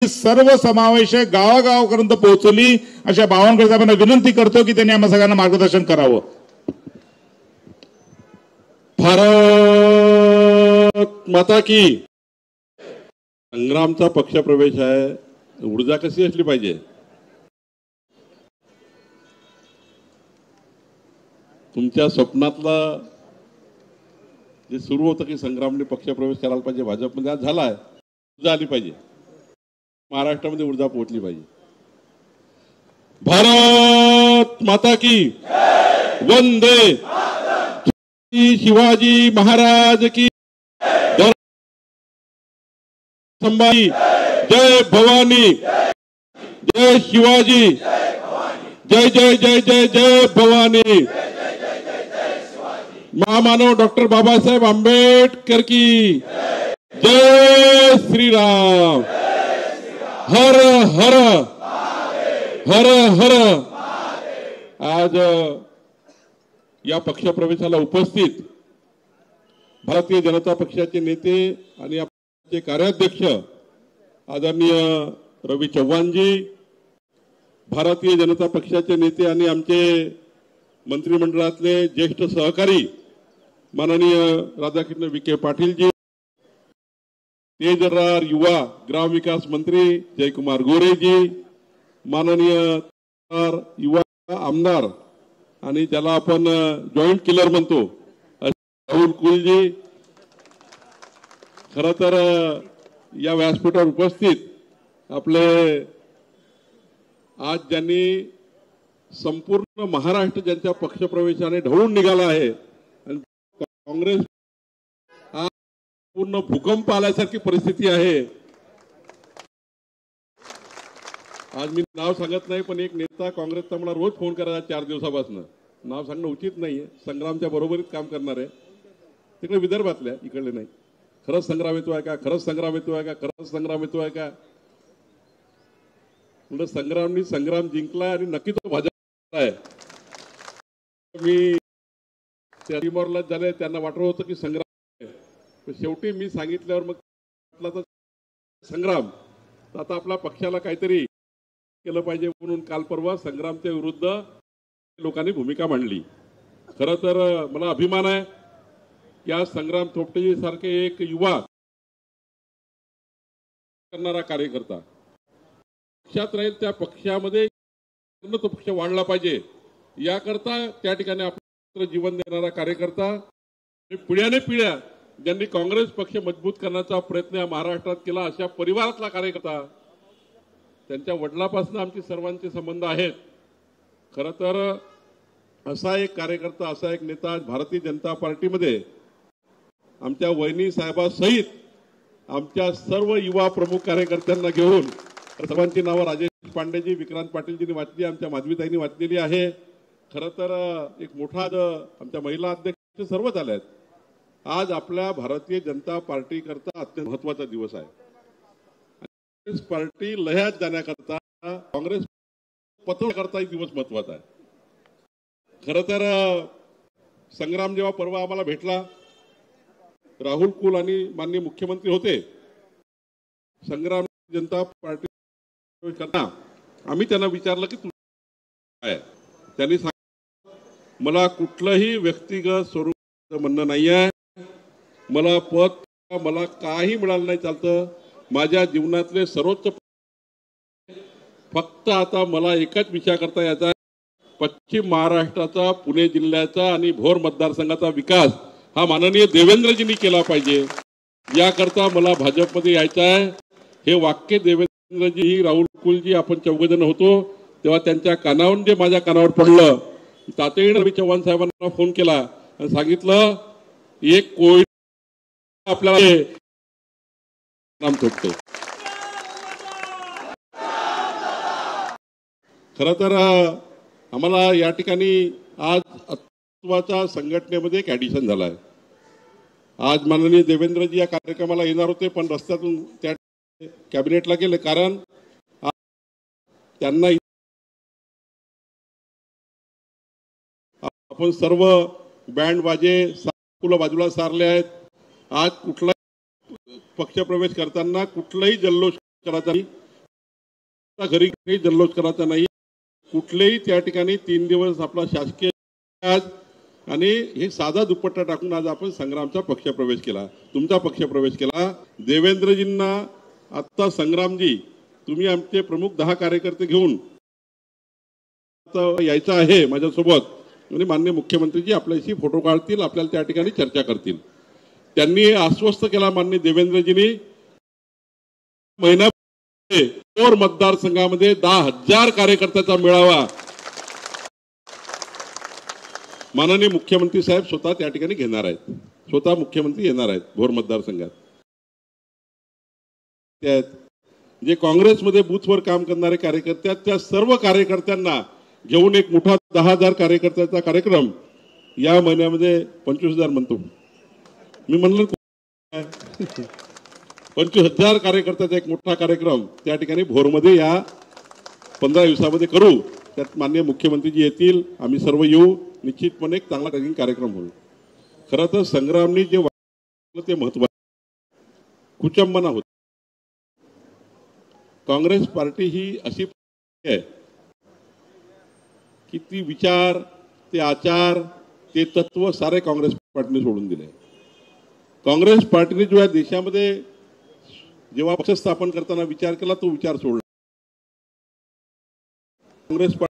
सर्व समावेशक गावागावापर्यंत पोहोचली अशा बावनकुळे साहेबांना विनंती करतो की त्यांनी आम्हा सगळ्यांना मार्गदर्शन करावं। भारत माता की। संग्रामचा पक्षप्रवेश आहे, ऊर्जा कशी असली पाहिजे? तुमच्या स्वप्नातला जे सुरू होतं की संग्रामने पक्षप्रवेश करायला पाहिजे भाजपमध्ये, आज झालाय। ऊर्जा आली पाहिजे, महाराष्ट्रामध्ये ऊर्जा पोहोचली पाहिजे। भारत माता की वंदे शिवाजी महाराज की संभाजी जय भवानी जय शिवाजी जय जय जय जय जय भवानी। महामानव डॉक्टर बाबासाहेब आंबेडकर की जय श्री राम। हर हर हर हर। आज या पक्षप्रवेशाला उपस्थित भारतीय जनता पक्षाचे नेते आणि आपले कार्याध्यक्ष आदरणीय रवी चव्हाणजी, भारतीय जनता पक्षाचे नेते आणि आमचे मंत्रिमंडळातले ज्येष्ठ सहकारी माननीय राधाकृष्ण विखे पाटीलजी, तेजरार युवा ग्रामविकास मंत्री जयकुमार गोरेजी, माननीय युवा आमदार आणि ज्याला आपण जॉईंट किलर म्हणतो राहुल कुलजी, खरं तर या व्यासपीठावर उपस्थित आपले आज ज्यांनी संपूर्ण महाराष्ट्र ज्यांच्या पक्षप्रवेशाने ढवळून निघाला आहे आणि काँग्रेस पूर्ण भूकंप आल्यासारखी परिस्थिती आहे। आज मी नाव सांगत नाही, पण एक नेता काँग्रेसचा मला रोज फोन करायचा 4 दिवसापासून, नाव सांगणं उचित नाहीये, संग्रामच्या बरोबरीत काम करणार आहे, तिकडे विदर्भातल्या, इकडले नाही। खरंच संग्राम येतो आहे का? खरंच संग्राम येतो आहे का? खरंच संग्राम येतो आहे का? म्हणजे संग्रामनी संग्राम जिंकलाय आणि नक्की तो भाजप आहे। मी टीमवरला झाले, त्यांना वाटत होतं की संग्राम, शेवटी मी सांगितल्यावर मग संग्राम, आता आपल्या पक्षाला काहीतरी केलं पाहिजे म्हणून काल परवा संग्रामच्या विरुद्ध लोकांनी भूमिका मांडली। खरं तर मला अभिमान आहे की आज संग्राम थोपटे सारखे एक युवा करणारा कार्यकर्ता पक्षात राहील, त्या पक्षामध्ये तो पक्ष वाढला पाहिजे याकरता त्या ठिकाणी आपलं जीवन देणारा कार्यकर्ता, पिढ्याने पिढ्या ज्यांनी काँग्रेस पक्ष मजबूत करण्याचा प्रयत्न या महाराष्ट्रात केला अशा परिवारातला कार्यकर्ता, त्यांच्या वडिलांपासून आमचे सर्वांचे संबंध आहेत। खरं तर असा एक कार्यकर्ता, असा एक नेता आज भारतीय जनता पार्टीमध्ये आमच्या वहिनी साहेबासहित आमच्या सर्व युवा प्रमुख कार्यकर्त्यांना घेऊन, सर्वांची नावं राजेश पांडेजी, विक्रांत पाटीलजींनी वाचली, आमच्या माधवीताईंनी वाचलेली आहे। खरं तर एक मोठा आमच्या महिला अध्यक्ष सर्वच आले आहेत। आज आपल्या भारतीय जनता पार्टी करता अत्यंत महत्वाचा दिवस आहे। काँग्रेस पार्टी लह्यात जाण्याकरता, काँग्रेस पतन करता दिवस महत्वाचा आहे। खरं तर संग्राम जेव्हा परवा आम्हाला भेटला, राहुल कुल आणि माननीय मुख्यमंत्री होते, संग्राम जनता पार्टी करता आम्ही त्यांना विचारलं की तू काय, त्यांनी सांगितलं मला कुठलंही व्यक्तिगत स्वरूप म्हणणं नाही आहे, मला पद मला काही मिळालं नाही चालतं, माझ्या जीवनातले सर्वोच्च फक्त आता मला एकच विचार करता यायचा आहे, पश्चिम महाराष्ट्राचा, पुणे जिल्ह्याचा आणि भोर मतदारसंघाचा विकास हा माननीय देवेंद्रजींनी केला पाहिजे, याकरता मला भाजपमध्ये यायचं आहे। हे वाक्य देवेंद्रजी, राहुल कुलजी, आपण 4 जण होतो तेव्हा त्यांच्या कानावर जे माझ्या कानावर पडलं, तातडीने रवी चव्हाण साहेबांना फोन केला आणि सांगितलं एक कोविड आपल्याला नाम थोपटे। खरं तर आम्हाला या ठिकाणी आज महत्त्वाचा संघटनेमध्ये एक ऍडिशन झाला आहे। आज माननीय देवेंद्रजी या कार्यक्रमाला येणार होते, पण रस्त्यातून त्या कॅबिनेटला गेले, कारण त्यांना आपण सर्व बँड बाजे बाजूला सारले आहेत। आज कुठला पक्षप्रवेश करताना कुठलाही जल्लोष करायचा नाही, घरी काही जल्लोष करायचा नाही. कुठलेही त्या ठिकाणी 3 दिवस आपला शासकीय आज आणि हे साधा दुपट्टा टाकून आज आपण संग्रामचा पक्षप्रवेश केला, तुमचा पक्षप्रवेश केला. देवेंद्रजींना आत्ता संग्रामजी तुम्ही आमचे प्रमुख 10 कार्यकर्ते घेऊन यायचं आहे माझ्यासोबत आणि माननीय मुख्यमंत्रीजी आपल्याशी फोटो काढतील, आपल्याला त्या ठिकाणी चर्चा करतील. त्यांनी आश्वस्त केला माननीय देवेंद्रजींनी महिना भोर मतदारसंघामध्ये 10,000 कार्यकर्त्याचा मेळावा माननीय मुख्यमंत्री साहेब स्वतः त्या ठिकाणी घेणार आहेत. स्वतः मुख्यमंत्री येणार आहेत भोर मतदारसंघात. जे काँग्रेसमध्ये बूथवर काम करणारे कार्यकर्ते त्या सर्व कार्यकर्त्यांना घेऊन एक मोठा 10,000 कार्यकर्त्याचा कार्यक्रम या महिन्यामध्ये 25,000 म्हणतो मी, म्हणलं 25,000 कार्यकर्त्याचा एक मोठा कार्यक्रम त्या ठिकाणी भोरमध्ये या 15 दिवसामध्ये करू. त्यात माननीय मुख्यमंत्रीजी येतील, आम्ही सर्व येऊ. निश्चितपणे एक चांगला कार्यक्रम होईल. खरं तर संग्रामनी जे वाटलं ते महत्त्वाचं, कुचंबना होती. काँग्रेस पार्टी ही अशी आहे की ती विचार, ते आचार, ते तत्व सारे काँग्रेस पार्टीने सोडून दिले. काँग्रेस पार्टीने जो या देशामध्ये जेव्हा पक्ष स्थापन करताना विचार केला तो विचार सोडला. काँग्रेस पार्टी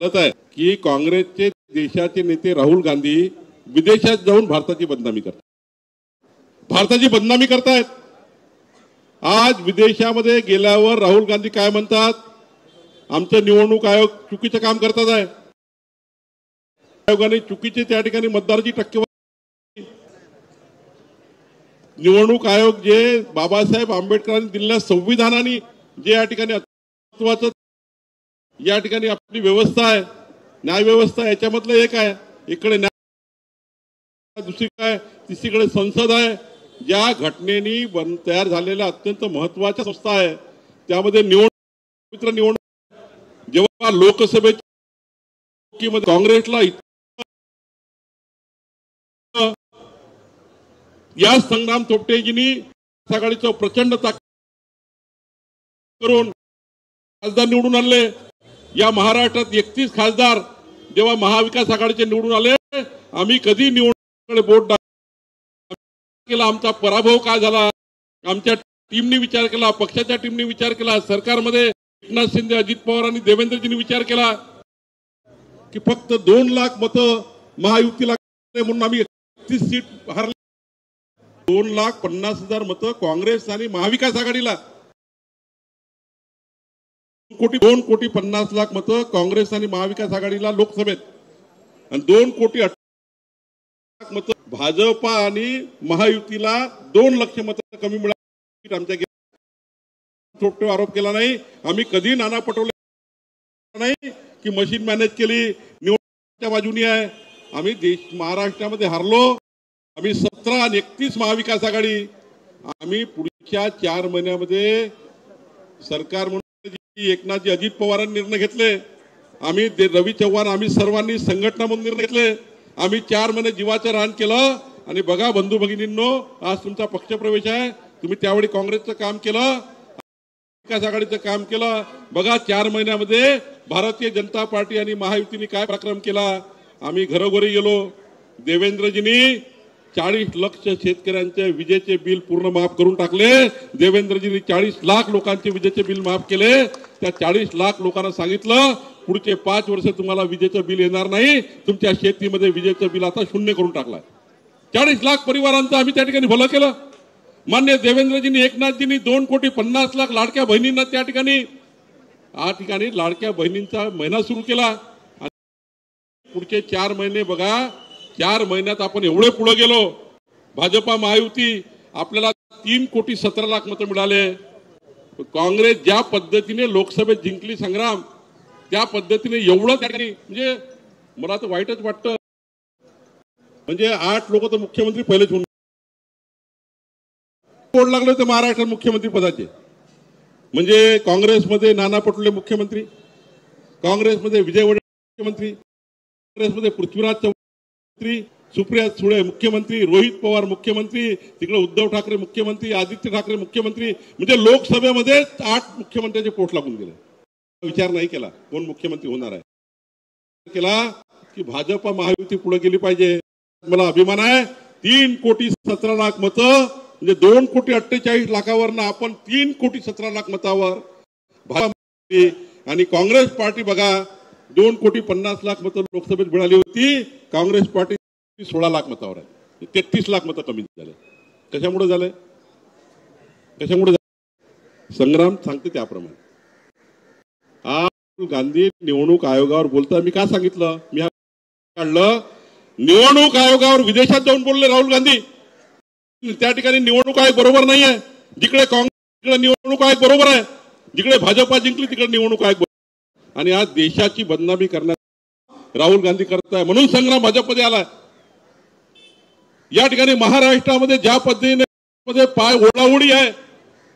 आहे की काँग्रेसचे देशाचे नेते राहुल गांधी विदेशात जाऊन भारताची बदनामी करतात, भारताची बदनामी करतायत. आज विदेशामध्ये गेल्यावर राहुल गांधी काय म्हणतात, आमचं निवडणूक आयोग चुकीचं काम करतात आहे. आयोगाने चुकीचे त्या ठिकाणी मतदाराची टक्केवारी, निवडणूक आयोग जे बाबासाहेब आंबेडकरांनी दिलेल्या संविधानाने जे या ठिकाणी महत्त्वाचं या ठिकाणी आपली व्यवस्था आहे, न्याय व्यवस्था, याच्यामधलं एक आहे. इकडे न्याय, दुसरी काय, तिसरीकडे संसद आहे. ज्या घटनेनी तयार झालेल्या अत्यंत महत्वाच्या संस्था आहे त्यामध्ये निवडणूक जेव्हा लोकसभेच्या काँग्रेसला या संग्राम थोपटेजींनी आघाडीचं प्रचंड ताकद करून खासदार निवडून आणले. या महाराष्ट्रात 31 खासदार जेव्हा महाविकास आघाडीचे निवडून आले, आम्ही कधी निवडणुकीकडे बोट केला, आमचा पराभव काय झाला, आमच्या टीमने विचार केला, पक्षाच्या टीमने विचार केला, सरकारमध्ये एकनाथ शिंदे, अजित पवार आणि देवेंद्रजींनी विचार केला की फक्त 2 लाख मतं महायुतीला म्हणून आम्ही 31 सीट हरले. 2,50,000 मतं काँग्रेस आणि महाविकास आघाडीला, 2,50,00,000 मतं काँग्रेस आणि महाविकास आघाडीला लोकसभेत आणि 2,00,00,000 मतं भाजपा आणि महायुतीला 2 लाख मतं कमी मिळाली. आमच्या छोटे आरोप केला नाही, आम्ही कधी नाना पटोले नाही की मशीन मॅनेज केली, निवडणुकीच्या बाजूनी आहे. आम्ही महाराष्ट्रामध्ये हारलो. आम्ही 17 आणि 31 महाविकास आघाडी, आम्ही पुढच्या 4 महिन्यामध्ये सरकार म्हणून एकनाथजी, अजित पवारांनी निर्णय घेतले. आम्ही रवी चव्हाण, आम्ही सर्वांनी संघटना म्हणून निर्णय घेतले. आम्ही 4 महिने जीवाचं रान केलं. आणि बघा बंधू भगिनींनो, आज तुमचा पक्षप्रवेश आहे. तुम्ही त्यावेळी काँग्रेसचं काम केलं, विकास आघाडीचं काम केलं. बघा 4 महिन्यामध्ये भारतीय जनता पार्टी आणि महायुतीने काय पराक्रम केला. आम्ही घरोघरी गेलो. देवेंद्रजींनी 40 लाख शेतकऱ्यांचे विजेचे बिल पूर्ण माफ करून टाकले. देवेंद्रजींनी 40 लाख लोकांचे विजेचे बिल माफ केले. त्या 40 लाख लोकांना सांगितलं पुढचे 5 वर्ष तुम्हाला विजेचं बिल येणार नाही, तुमच्या शेतीमध्ये विजेचं बिल आता 0 करून टाकलाय. 40 लाख परिवारांचं आम्ही त्या ठिकाणी भलं केलं. मान्य देवेंद्रजींनी, एकनाथजींनी 2,50,00,000 लाडक्या बहिणींना त्या ठिकाणी लाडक्या बहिणींचा महिना सुरू केला. पुढचे 4 महिने बघा, 4 महिन्यात आपण एवढे पुढे गेलो. भाजपा महायुती आपल्याला 3,17,00,000 मतं मिळाले. काँग्रेस ज्या पद्धतीने लोकसभेत जिंकली संग्राम, त्या पद्धतीने एवढं त्या ठिकाणी, म्हणजे मला तर वाईटच वाटतं. म्हणजे 8 लोक तर मुख्यमंत्री पहिलेच होऊन बोर्ड लागले होते महाराष्ट्रात मुख्यमंत्री पदाचे. म्हणजे काँग्रेसमध्ये नाना पटोले मुख्यमंत्री, काँग्रेसमध्ये विजय वडेट्टीवार मुख्यमंत्री, काँग्रेसमध्ये पृथ्वीराज चव्हाण सुप्रिया सुळे मुख्यमंत्री, रोहित पवार मुख्यमंत्री, तिकडे उद्धव ठाकरे मुख्यमंत्री, आदित्य ठाकरे मुख्यमंत्री, म्हणजे लोकसभेमध्ये 8 मुख्यमंत्र्यांचे पोट लागून गेले. विचार नाही केला कोण मुख्यमंत्री होणार आहे. केला की भाजप महायुती पुढे गेली पाहिजे. मला अभिमान आहे 3,17,00,000 मतं, म्हणजे 2,48,00,000 आपण 3,17,00,000 मतावर आणि काँग्रेस पार्टी बघा 2,50,00,000 मतं लोकसभेत मिळाली होती. काँग्रेस पार्टी 16,00,000 मतावर आहे. 33,00,000 मतं कमी झाले. कशामुळे झाले? कशामुळे झाले? संग्राम सांगते त्याप्रमाणे. राहुल गांधी निवडणूक आयोगावर बोलता मी का सांगितलं? मी काढलं निवडणूक आयोगावर विदेशात जाऊन बोलले राहुल गांधी. त्या ठिकाणी निवडणूक आयोग बरोबर नाही आहे. जिकडे काँग्रेस तिकडे निवडणूक आयोग बरोबर आहे, जिकडे भाजपा जिंकली तिकडे निवडणूक आयोग बरोबर. आणि आज देशाची बदनामी करण्यात राहुल गांधी करत आहे. म्हणून संग्राम भाजपमध्ये आलाय. या ठिकाणी महाराष्ट्रामध्ये ज्या पद्धतीने पाय ओढाओढी आहे,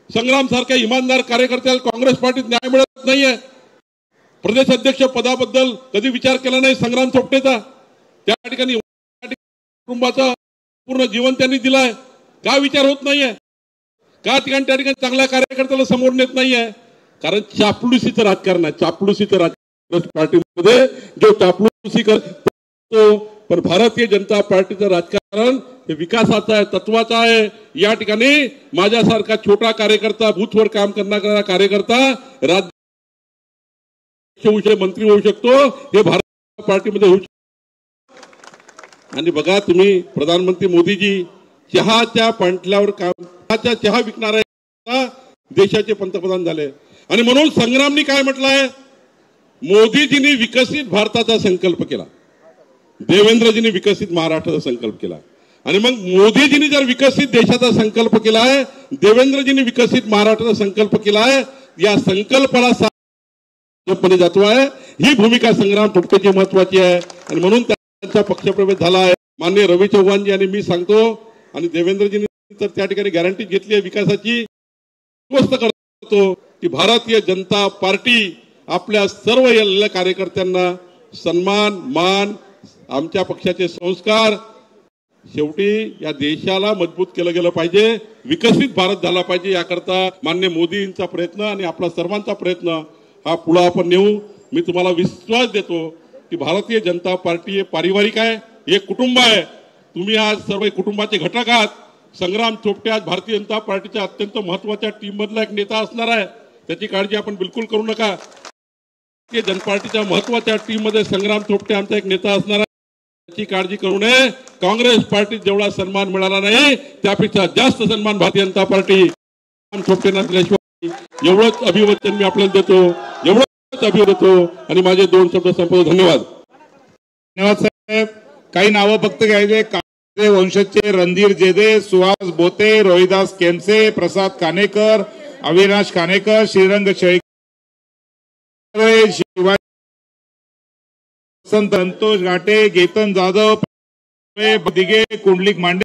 संग्राम सारख्या इमानदार कार्यकर्त्याला काँग्रेस पार्टीत न्याय मिळत नाहीये. प्रदेश अध्यक्ष पदाबद्दल कधी विचार केला नाही संग्राम थोपटेचा. त्या ठिकाणी कुटुंबाचं पूर्ण जीवन त्यांनी दिलंय. का विचार होत नाहीये? का त्या ठिकाणी चांगल्या कार्यकर्त्याला समोर नेत नाहीये? कारण चापलुसीचं राजकारण आहे. चापलुसीचं राजकारण पार्टीमध्ये जो चापलुसी करतो. पण भारतीय जनता पार्टीचं राजकारण हे विकासाचं आहे, तत्वाचं आहे. या ठिकाणी माझ्यासारखा छोटा कार्यकर्ता, बूथवर काम करणारा कार्यकर्ता राज्य मंत्री होऊ शकतो. हे भारतीय पार्टीमध्ये होऊ शकतो. आणि बघा तुम्ही प्रधानमंत्री मोदीजी चहाच्या पंटल्यावर काम चहा विकणाऱ्या देशाचे पंतप्रधान झाले. आणि म्हणून संग्रामनी काय म्हटलंय? मोदीजींनी विकसित भारताचा संकल्प केला, देवेंद्रजींनी विकसित महाराष्ट्राचा संकल्प केला. आणि मग मोदीजींनी जर विकसित देशाचा संकल्प केलाय, देवेंद्रजींनी विकसित महाराष्ट्राचा संकल्प केलाय, या संकल्पाला जातो आहे. ही भूमिका संग्राम थोपटेची महत्वाची आहे. आणि म्हणून त्यांचा पक्षप्रवेश झाला आहे. माननीय रवी चव्हाणजी आणि मी सांगतो, आणि देवेंद्रजींनी तर त्या ठिकाणी गॅरंटी घेतली आहे विकासाची. स्पष्ट करतो की भारतीय जनता पार्टी आपल्या सर्व कार्यकर्त्यांना सन्मान, मान, आमच्या पक्षाचे संस्कार, शेवटी या देशाला मजबूत केलं गेलं पाहिजे, विकसित भारत झाला पाहिजे. याकरता माननीय मोदींचा प्रयत्न आणि आपला सर्वांचा प्रयत्न हा पुढे आपण नेऊ. मी तुम्हाला विश्वास देतो की भारतीय जनता पार्टी हे पारिवारिक आहे, एक कुटुंब आहे. तुम्ही आज सर्व कुटुंबाचे घटक आहात. संग्राम थोपटे आज भारतीय जनता पार्टीच्या अत्यंत महत्वाच्या टीम मधला एक नेता असणार आहे. त्याची काळजी आपण बिलकुल करू नका. भारतीय जनता पार्टीच्या महत्वाच्या टीम मध्ये संग्राम थोपटे आमचा एक नेता असणार आहे. त्याची काळजी करू नये. काँग्रेस पार्टीत जेवढा सन्मान मिळाला नाही त्यापेक्षा जास्त सन्मान भारतीय जनता पार्टी थोपटेंना दिल्याशिवाय एवढंच अभिवचन मी आपल्याला देतो, एवढंच अभिवचन देतो. आणि माझे 2 शब्द संपवतो. धन्यवाद. धन्यवाद साहेब. काही नावं फक्त घ्यायचे. काळे वंशजचे रणधीर जेदे, सुहास बोते, रोहिदास केमसे, प्रसाद कानेकर, अविनाश कानेकर, श्रीरंग शेळके, शिवाजी संतोष घाटे, गेतन जाधव, दिगे, कुंडलिक मांडे.